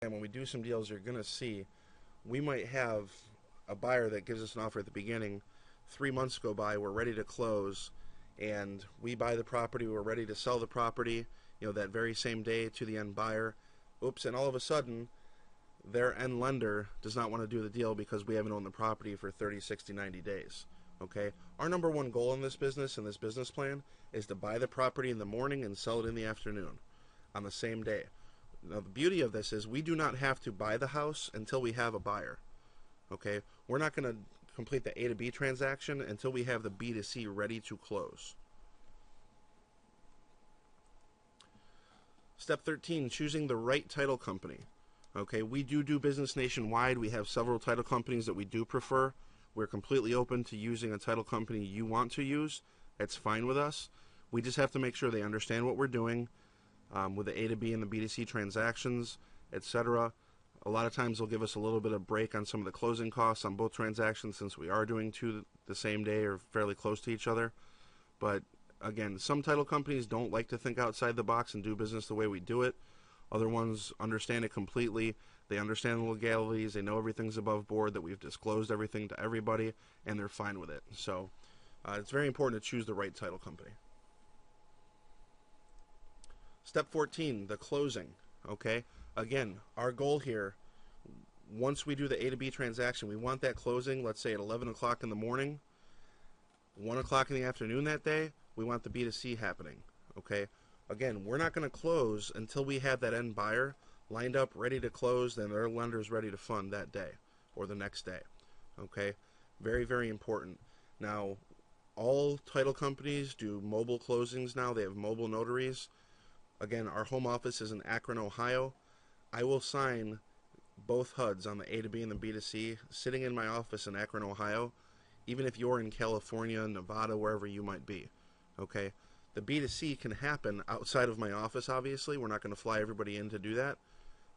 And when we do some deals, you're going to see we might have a buyer that gives us an offer at the beginning. 3 months go by, we're ready to close, and we buy the property, we're ready to sell the property, that very same day to the end buyer. Oops, and all of a sudden, their end lender does not want to do the deal because we haven't owned the property for 30, 60, 90 days. Okay? Our number one goal in this business, in this business plan, is to buy the property in the morning and sell it in the afternoon on the same day. Now, the beauty of this is we do not have to buy the house until we have a buyer. Okay? We're not going to complete the A to B transaction until we have the B to C ready to close. Step 13, choosing the right title company. Okay, we do business nationwide. We have several title companies that we do prefer. We're completely open to using a title company you want to use. That's fine with us. We just have to make sure they understand what we're doing with the A to B and the B to C transactions, etc. A lot of times they'll give us a little bit of break on some of the closing costs on both transactions since we are doing two the same day or fairly close to each other. But again, some title companies don't like to think outside the box and do business the way we do it. Other ones understand it completely. They understand the legalities. They know everything's above board, that we've disclosed everything to everybody, and they're fine with it. So it's very important to choose the right title company. Step 14, the closing. Okay? Again, our goal here, once we do the A to B transaction, we want that closing, let's say at 11 o'clock in the morning, 1 o'clock in the afternoon that day, we want the B to C happening. Okay? Again, we're not going to close until we have that end buyer lined up, ready to close, then their lender's ready to fund that day or the next day. Okay? Very, very important. Now, all title companies do mobile closings now. They have mobile notaries. Again, our home office is in Akron, Ohio. I will sign both HUDs on the A to B and the B to C sitting in my office in Akron, Ohio, even if you're in California, Nevada, wherever you might be. Okay? The B to C can happen outside of my office, obviously. We're not going to fly everybody in to do that.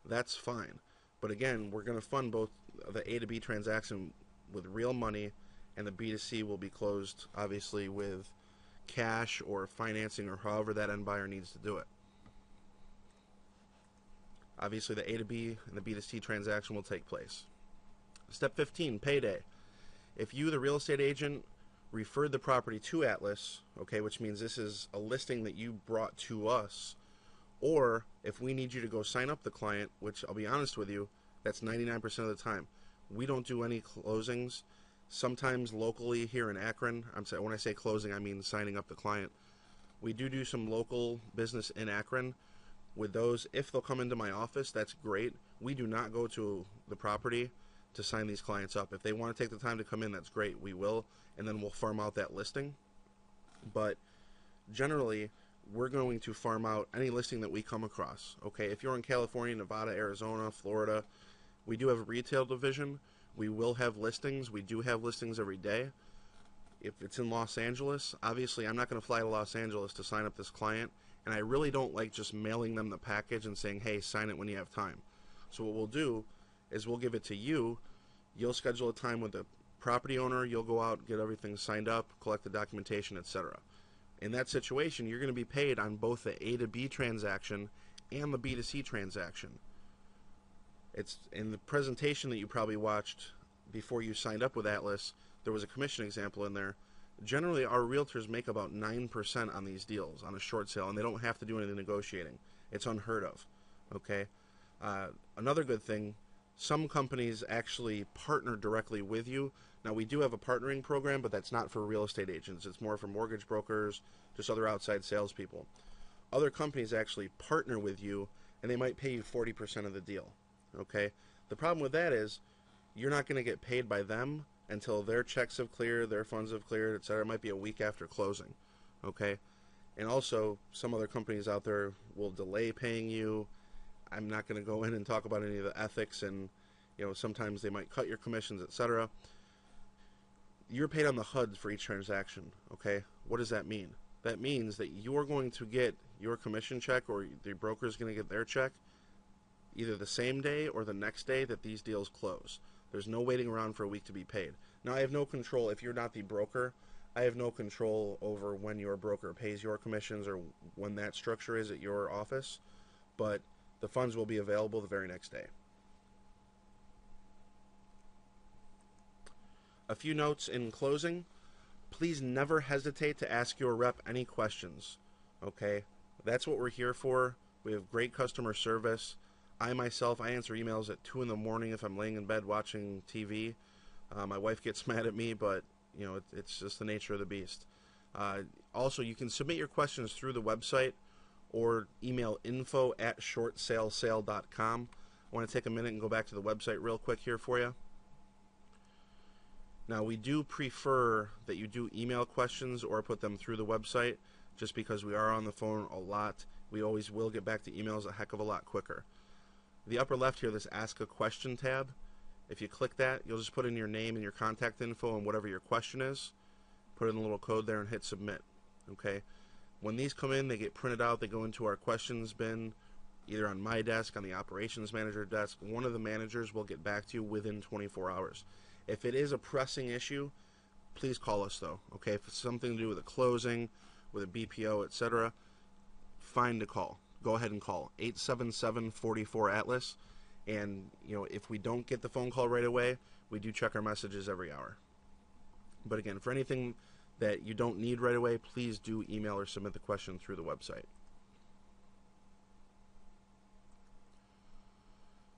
That's fine. But again, we're going to fund both the A to B transaction with real money, and the B to C will be closed, obviously, with cash or financing or however that end buyer needs to do it. Obviously, the A to B and the B to C transaction will take place. Step 15, payday. If you, the real estate agent, referred the property to Atlas, okay, which means this is a listing that you brought to us, or if we need you to go sign up the client, which I'll be honest with you, that's 99% of the time. We don't do any closings. Sometimes locally here in Akron, when I say closing, I mean signing up the client. We do some local business in Akron. With those, if they'll come into my office, that's great. We do not go to the property to sign these clients up. If they want to take the time to come in, that's great. We will, and then we'll farm out that listing. But generally, we're going to farm out any listing that we come across. Okay, if you're in California, Nevada, Arizona, Florida, we do have a retail division. We will have listings. We do have listings every day. If it's in Los Angeles, obviously I'm not going to fly to Los Angeles to sign up this client, and I really don't like just mailing them the package and saying, hey, sign it when you have time. So what we'll do is we'll give it to you. You'll schedule a time with the property owner. You'll go out, get everything signed up, collect the documentation, etc. In that situation, you're going to be paid on both the A to B transaction and the B to C transaction. It's in the presentation that you probably watched before you signed up with Atlas. There was a commission example in there. Generally, our realtors make about 9% on these deals on a short sale, and they don't have to do any negotiating. It's unheard of. Okay. Another good thing, some companies actually partner directly with you. Now, we do have a partnering program, but that's not for real estate agents. It's more for mortgage brokers, just other outside salespeople. Other companies actually partner with you, and they might pay you 40% of the deal. Okay. The problem with that is you're not going to get paid by them until their checks have cleared, their funds have cleared, etc. It might be a week after closing. Okay. And also, some other companies out there will delay paying you. I'm not going to go in and talk about any of the ethics, and sometimes they might cut your commissions, etc. You're paid on the HUDs for each transaction. Okay. What does that mean? That means that you're going to get your commission check, or the broker is going to get their check either the same day or the next day that these deals close. There's no waiting around for a week to be paid. Now, I have no control. If you're not the broker, I have no control over when your broker pays your commissions or when that structure is at your office. But the funds will be available the very next day. A few notes in closing. Please never hesitate to ask your rep any questions. Okay? That's what we're here for. We have great customer service. I answer emails at 2 in the morning if I'm laying in bed watching TV. My wife gets mad at me, but it's just the nature of the beast. Also, you can submit your questions through the website or email info@shortsalesale.com. I want to take a minute and go back to the website real quick here for you. Now, we do prefer that you do email questions or put them through the website, just because we are on the phone a lot. We always will get back to emails a heck of a lot quicker. The upper left here, this Ask a Question tab, if you click that, you'll just put in your name and your contact info and whatever your question is. Put in a little code there and hit submit. Okay. When these come in, they get printed out. They go into our questions bin, either on my desk, on the operations manager desk. One of the managers will get back to you within 24 hours. If it is a pressing issue, please call us though. Okay. If it's something to do with a closing, with a BPO, etc., fine to call. Go ahead and call 877-44-ATLAS. And if we don't get the phone call right away, we do check our messages every hour. But again, for anything that you don't need right away, please do email or submit the question through the website.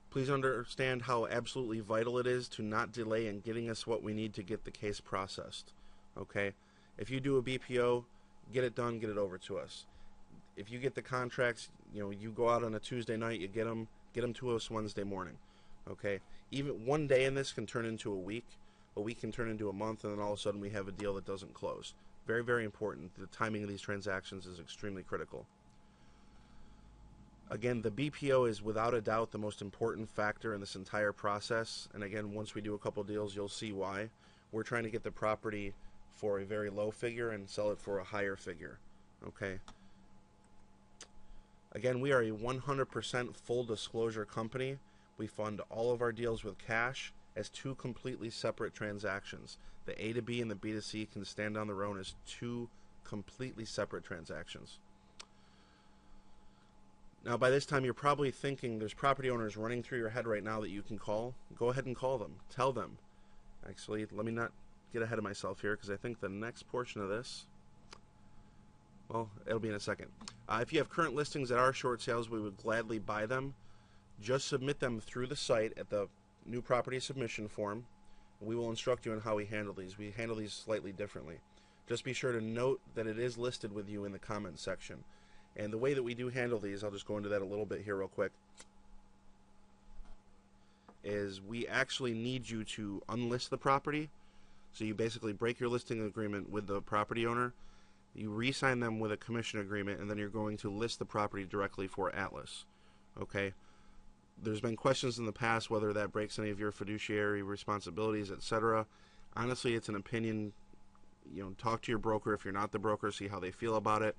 Please understand how absolutely vital it is to not delay in getting us what we need to get the case processed. Okay? If you do a BPO, get it done, get it over to us. If you get the contracts, you go out on a Tuesday night, you get them to us Wednesday morning. Okay? Even one day in this can turn into a week can turn into a month, and then all of a sudden we have a deal that doesn't close. Very, very important. The timing of these transactions is extremely critical. Again, the BPO is without a doubt the most important factor in this entire process. And again, once we do a couple deals, you'll see why. We're trying to get the property for a very low figure and sell it for a higher figure. Okay? Again, we are a 100% full disclosure company. We fund all of our deals with cash as two completely separate transactions. The A to B and the B to C can stand on their own as two completely separate transactions. Now, by this time, you're probably thinking there's property owners running through your head right now that you can call. Go ahead and call them. Tell them. Actually, let me not get ahead of myself here, because I think the next portion of this, well, it'll be in a second. If you have current listings that are short sales, we would gladly buy them. Just submit them through the site at the new property submission form. We will instruct you on how we handle these. We handle these slightly differently. Just be sure to note that it is listed with you in the comments section. And the way that we do handle these, I'll just go into that a little bit here real quick, is we actually need you to unlist the property. So you basically break your listing agreement with the property owner, you re-sign them with a commission agreement, and then you're going to list the property directly for Atlas. Okay? There's been questions in the past whether that breaks any of your fiduciary responsibilities, etc. Honestly, it's an opinion. Talk to your broker if you're not the broker, see how they feel about it.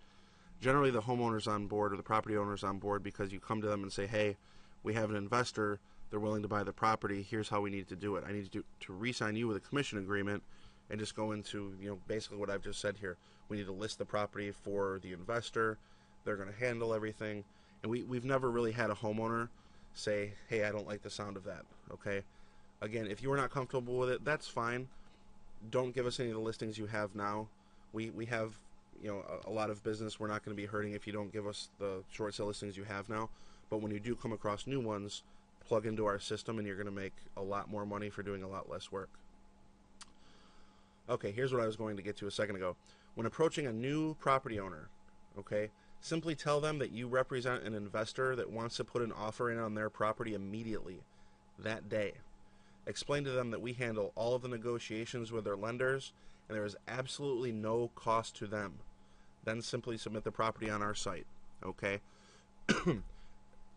Generally, the homeowner's on board or the property owner's on board because you come to them and say, hey, we have an investor, they're willing to buy the property, here's how we need to do it. I need to re-sign you with a commission agreement and just go into, basically what I've just said here. We need to list the property for the investor, they're going to handle everything. And we've never really had a homeowner say, hey, I don't like the sound of that. Okay? Again, if you are not comfortable with it, that's fine. Don't give us any of the listings you have now. We have a lot of business. We're not going to be hurting if you don't give us the short sale listings you have now. But when you do come across new ones, plug into our system and you're going to make a lot more money for doing a lot less work. Okay, here's what I was going to get to a second ago. When approaching a new property owner, okay, simply tell them that you represent an investor that wants to put an offer in on their property immediately, that day. Explain to them that we handle all of the negotiations with their lenders and there is absolutely no cost to them. Then simply submit the property on our site. Okay?